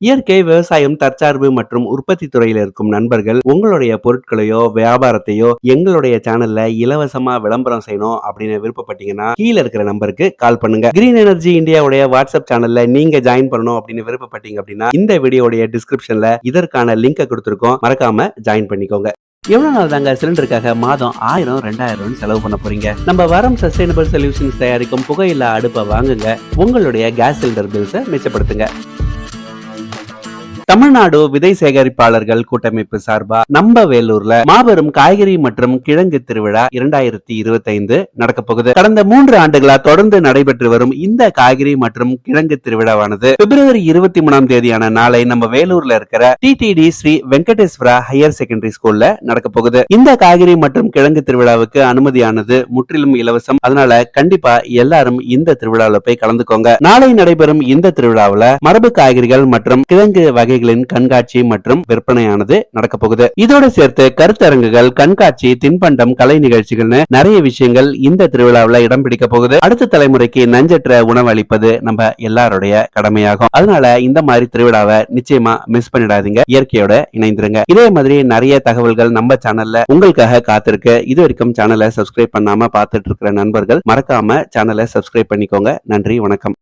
இயற்கை, விவசாயம், தற்சார்பு மற்றும் உற்பத்தி துறையில இருக்கும் நண்பர்கள் உங்களுடைய பொருட்களையோ, வியாபாரத்தையோ எங்களுடைய சேனல்ல இலவசமா விளம்பரம் செய்யணும் அப்படின்னு விருப்பப்பட்டீங்கன்னா, கீழ இருக்கிற நம்பருக்கு கால் பண்ணுங்க. கிரீன் எனர்ஜி இந்தியாவுடைய வாட்ஸ்அப் சேனல்ல நீங்க ஜாயின் பண்ணணும் அப்படின்னு விருப்பப்பட்டீங்க அப்படின்னா, இந்த வீடியோடைய டிஸ்கிரிப்ஷன்ல இதற்கான லிங்க கொடுத்திருக்கோம். மறக்காம ஜாயின் பண்ணிக்கோங்க. எவ்வளவு நாள் தாங்க சிலிண்டருக்காக மாதம் 1000 2000 செலவு பண்ண போறீங்க? நம்ம வரம் சஸ்டைனபிள் சொல்யூஷன்ஸ் தயாரிக்கும் புகையில்லா அடுப்பை வாங்குங்க. உங்களுடைய கேஸ் சிலிண்டர் பில்ஸை மிச்சப்படுத்துங்க. தமிழ்நாடு விதை சேகரிப்பாளர்கள் கூட்டமைப்பு சார்பா நம்ம வேலூர்ல மாபெரும் காய்கறி மற்றும் கிழங்கு திருவிழா 2025 நடக்க போகுது. கடந்த 3 ஆண்டுகளா தொடர்ந்து நடைபெற்று வரும் இந்த காய்கறி மற்றும் கிழங்கு திருவிழாவானது பிப்ரவரி 23ஆம் தேதியான நாளை நம்ம வேலூர்ல இருக்கிற TTD Sri Venkateswara higher secondary ஸ்கூல்ல நடக்க போகுது. இந்த காய்கறி மற்றும் கிழங்கு திருவிழாவுக்கு அனுமதியானது முற்றிலும் இலவசம். அதனால கண்டிப்பா எல்லாரும் இந்த திருவிழாவில் போய் கலந்துக்கோங்க. நாளை நடைபெறும் இந்த திருவிழாவில் மரபு காய்கறிகள் மற்றும் கிழங்கு வகை கண்காட்சி மற்றும் விற்பனையானது நடக்க போகுது. இதோட சேர்த்து கருத்தரங்குகள், கண்காட்சி, தின்பண்டம், கலை நிகழ்ச்சிகள்னு நிறைய விஷயங்கள் இந்த திருவிழாவில் இடம் பிடிக்க போகுது. அடுத்த தலைமுறைக்கு நஞ்சற்ற உணவு அளிப்பது நம்ம எல்லாருடைய கடமையாகும். அதனால இந்த மாதிரி திருவிழாவை நிச்சயமா மிஸ் பண்ணிடாதீங்க. இயற்கையோட இணைந்திருங்க. இதே மாதிரி நிறைய தகவல்கள் நம்ம சேனல்ல உங்களுக்காக காத்திருக்கு. இது வரைக்கும் சேனலை சப்ஸ்கிரைப் பண்ணாம பார்த்துட்டு இருக்கிற நண்பர்கள் மறக்காம சேனலை சப்ஸ்கிரைப் பண்ணிக்கோங்க. நன்றி, வணக்கம்.